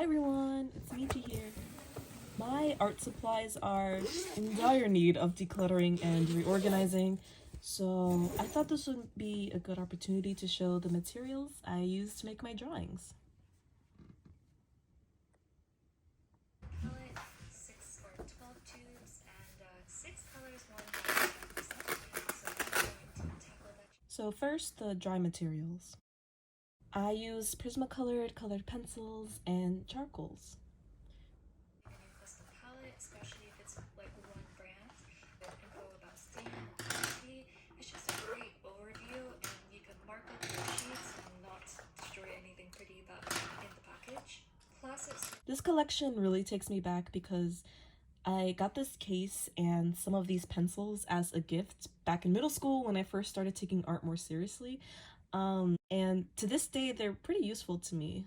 Hi everyone, it's Michi here. My art supplies are in dire need of decluttering and reorganizing, so I thought this would be a good opportunity to show the materials I use to make my drawings. Palette, 6 or 12 tubes, and 6 colors, 1 white. So I'm going to tackle that. So first, the dry materials. I use Prismacolor colored pencils and charcoals. In your custom palette, especially if it's like one brand with info about stain and quality, it's just a great overview, and you can mark up your sheets and not destroy anything pretty that's in the package. Plus, This collection really takes me back because I got this case and some of these pencils as a gift back in middle school when I first started taking art more seriously. And to this day, they're pretty useful to me.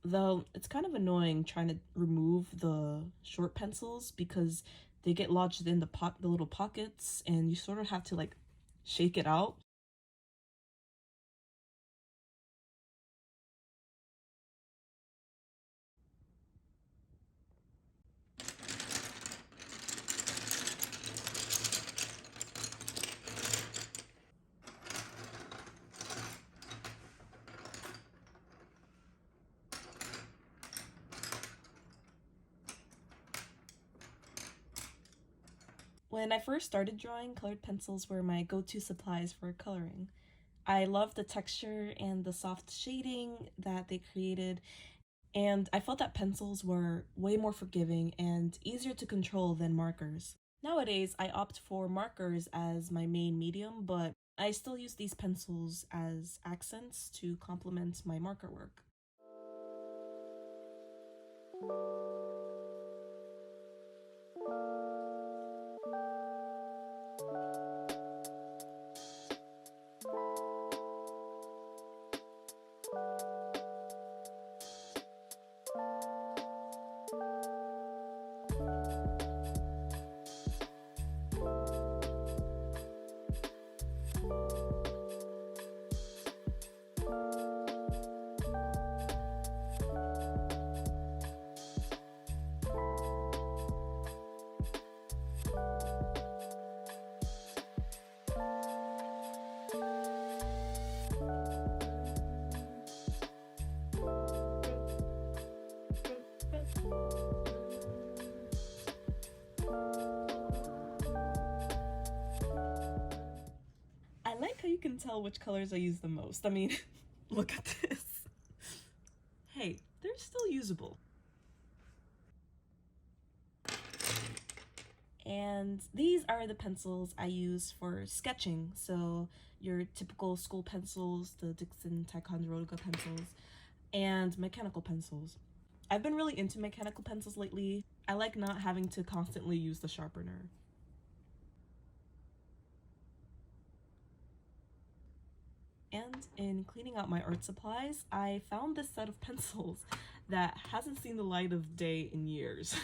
Though it's kind of annoying trying to remove the short pencils because they get lodged in the little pockets, and you sort of have to like shake it out. When I first started drawing, colored pencils were my go-to supplies for coloring. I loved the texture and the soft shading that they created, and I felt that pencils were way more forgiving and easier to control than markers. Nowadays, I opt for markers as my main medium, but I still use these pencils as accents to complement my marker work. I like how you can tell which colors I use the most. I mean, look at this. Hey, they're still usable. And these are the pencils I use for sketching. So your typical school pencils, the Dixon Ticonderoga pencils, and mechanical pencils. I've been really into mechanical pencils lately. I like not having to constantly use the sharpener. And in cleaning out my art supplies, I found this set of pencils that hasn't seen the light of day in years.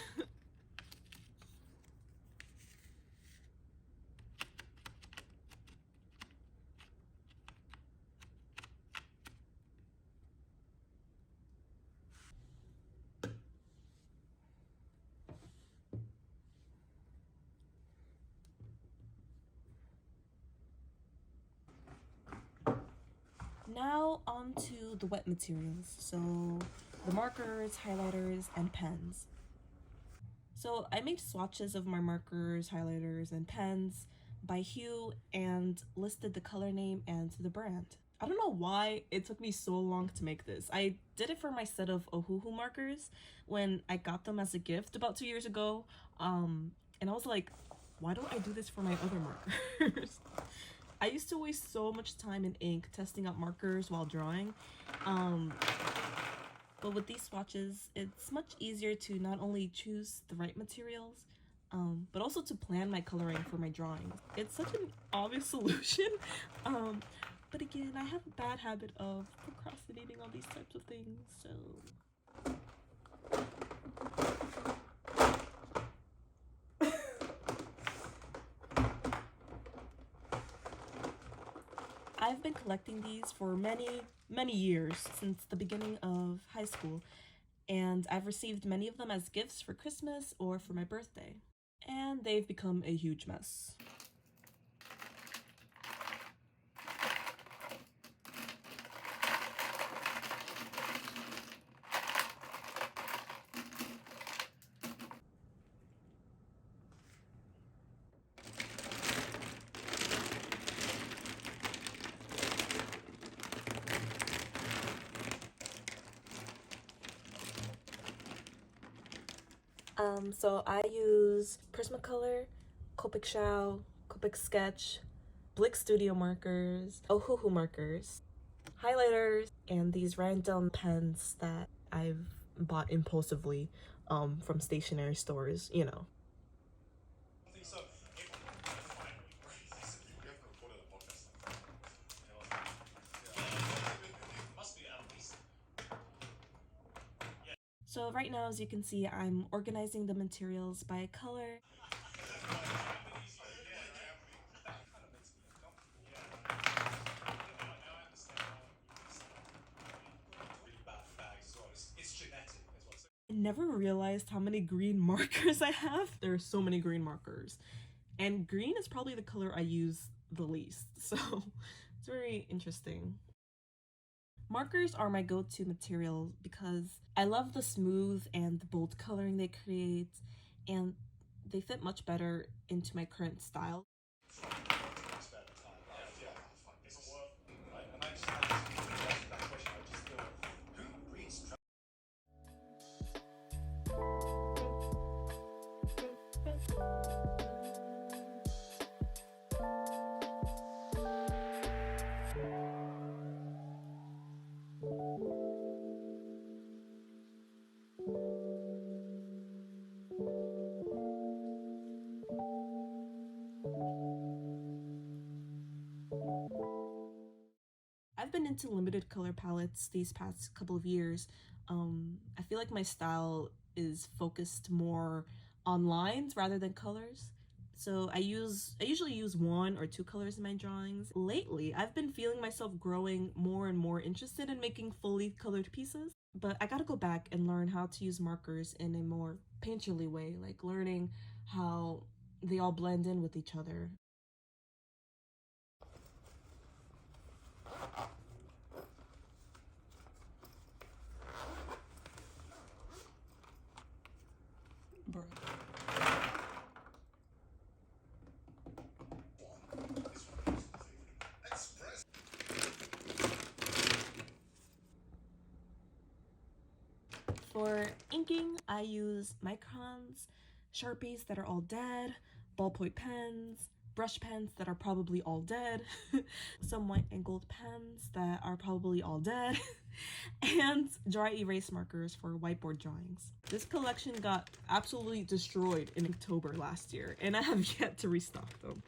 Now on to the wet materials, so the markers, highlighters, and pens. So I made swatches of my markers, highlighters, and pens by hue and listed the color name and the brand. I don't know why it took me so long to make this. I did it for my set of Ohuhu markers when I got them as a gift about 2 years ago. And I was like, why don't I do this for my other markers? I used to waste so much time in ink testing out markers while drawing. But with these swatches, it's much easier to not only choose the right materials, but also to plan my coloring for my drawings. It's such an obvious solution, but again, I have a bad habit of procrastinating on these types of things, so... I've been collecting these for many years, since the beginning of high school, and I've received many of them as gifts for Christmas or for my birthday. And they've become a huge mess. So I use Prismacolor, Copic Shao, Copic Sketch, Blick Studio markers, Ohuhu markers, highlighters, and these random pens that I've bought impulsively from stationery stores, you know. So right now, as you can see, I'm organizing the materials by color. I never realized how many green markers I have. There are so many green markers. And green is probably the color I use the least. So it's very interesting. Markers are my go-to material because I love the smooth and the bold coloring they create, and they fit much better into my current style. I've been into limited color palettes these past couple of years. I feel like my style is focused more on lines rather than colors. So I usually use one or two colors in my drawings. Lately, I've been feeling myself growing more and more interested in making fully colored pieces, but I gotta go back and learn how to use markers in a more painterly way, like learning how they all blend in with each other. For inking, I use microns, Sharpies that are all dead, ballpoint pens, brush pens that are probably all dead, some white and gold pens that are probably all dead, and dry erase markers for whiteboard drawings. This collection got absolutely destroyed in October last year, and I have yet to restock them.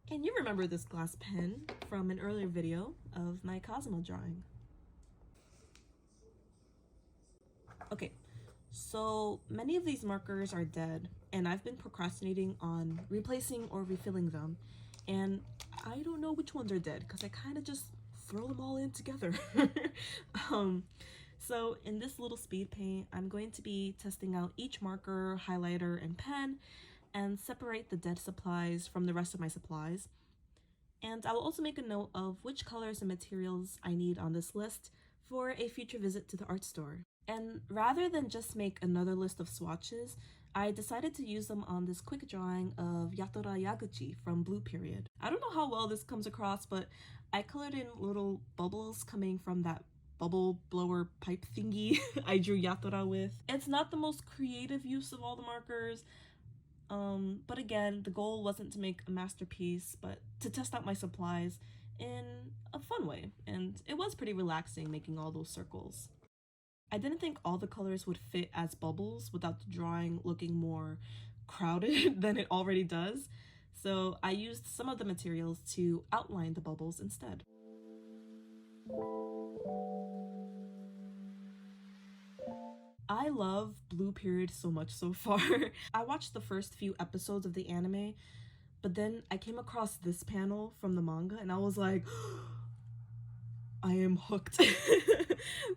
And you remember this glass pen from an earlier video of my Cosmo drawing. Okay, so many of these markers are dead, and I've been procrastinating on replacing or refilling them. And I don't know which ones are dead because I kind of just throw them all in together. um, so in this little speed paint, I'm going to be testing out each marker, highlighter, and pen, and separate the dead supplies from the rest of my supplies. And I will also make a note of which colors and materials I need on this list for a future visit to the art store. And rather than just make another list of swatches, I decided to use them on this quick drawing of Yatora Yaguchi from Blue Period. I don't know how well this comes across, but I colored in little bubbles coming from that bubble blower pipe thingy I drew Yatora with. It's not the most creative use of all the markers, but again, the goal wasn't to make a masterpiece, but to test out my supplies in a fun way, and it was pretty relaxing making all those circles. I didn't think all the colors would fit as bubbles without the drawing looking more crowded than it already does, so I used some of the materials to outline the bubbles instead. I love Blue Period so much so far. I watched the first few episodes of the anime, but then I came across this panel from the manga and I was like, I am hooked.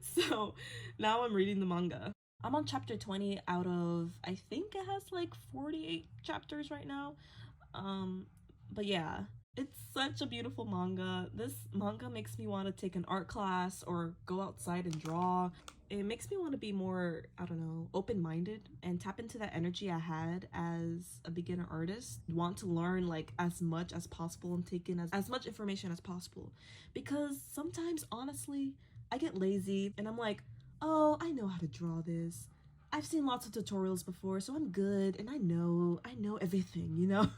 So now I'm reading the manga. I'm on chapter 20 out of, I think it has like 48 chapters right now. Um, but yeah, it's such a beautiful manga. This manga makes me want to take an art class or go outside and draw. It makes me want to be more, I don't know, open minded and tap into that energy I had as a beginner artist. Want to learn like as much as possible and take in as much information as possible. Because sometimes, honestly, I get lazy and I'm like, oh, I know how to draw this. I've seen lots of tutorials before, so I'm good, and I know everything, you know.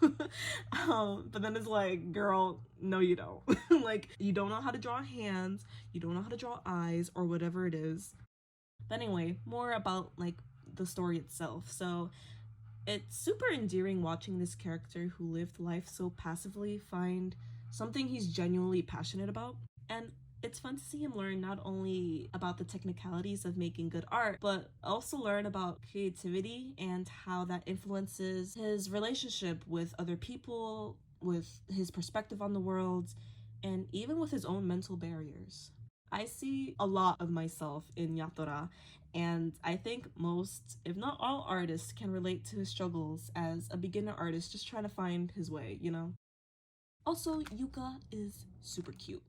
But then it's like, girl, no, you don't. Like, you don't know how to draw hands, you don't know how to draw eyes, or whatever it is. But anyway, more about like the story itself. So it's super endearing watching this character who lived life so passively find something he's genuinely passionate about. And it's fun to see him learn not only about the technicalities of making good art, but also learn about creativity and how that influences his relationship with other people, with his perspective on the world, and even with his own mental barriers. I see a lot of myself in Yatora, and I think most, if not all, artists can relate to his struggles as a beginner artist just trying to find his way, you know? Also, Yuka is super cute.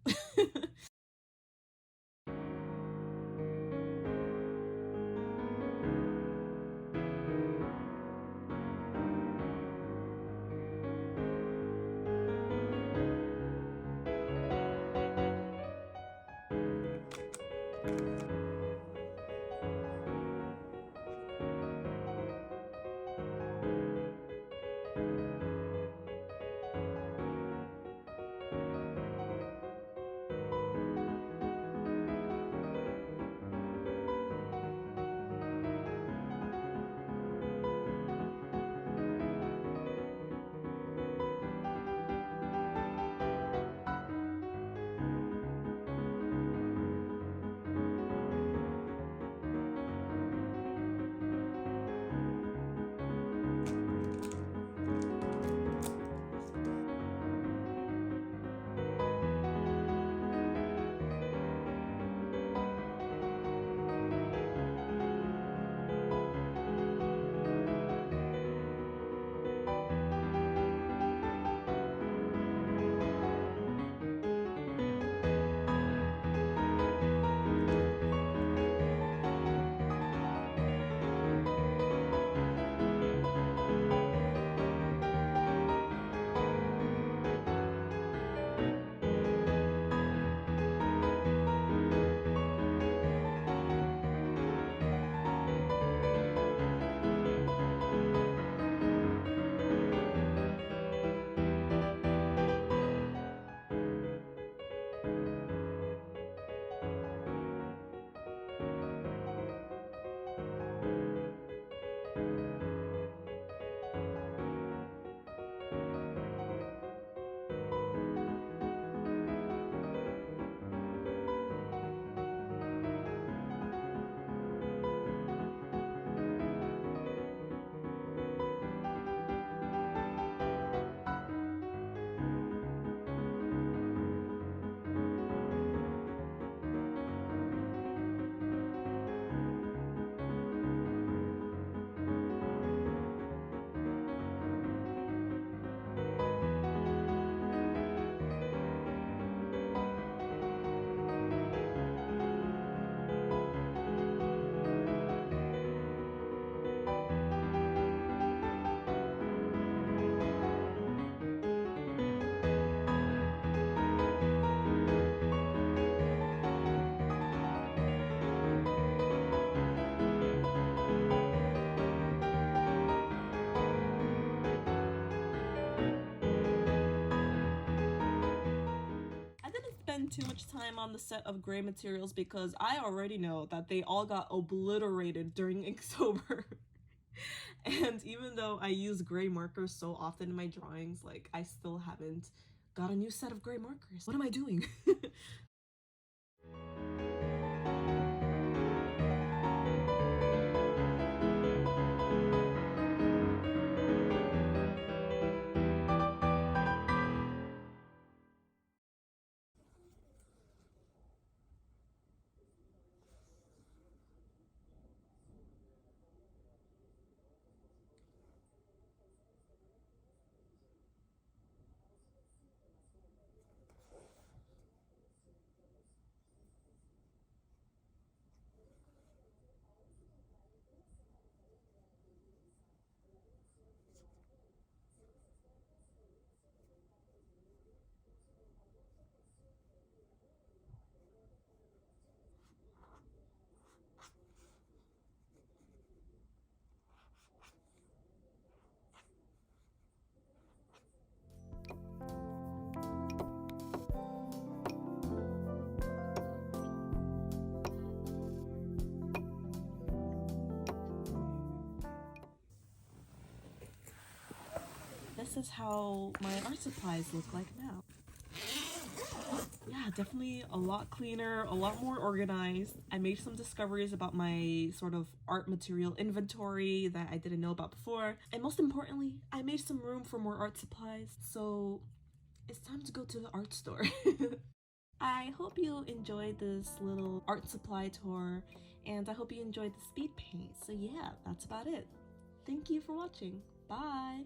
I didn't spend too much time on the set of gray materials because I already know that they all got obliterated during Inktober. And even though I use gray markers so often in my drawings, like I still haven't got a new set of gray markers. What am I doing? this is how my art supplies look like now. Yeah, definitely a lot cleaner, a lot more organized. I made some discoveries about my sort of art material inventory that I didn't know about before. And most importantly, I made some room for more art supplies. So it's time to go to the art store. I hope you enjoyed this little art supply tour, and I hope you enjoyed the speed paint. So yeah, that's about it. Thank you for watching. Bye!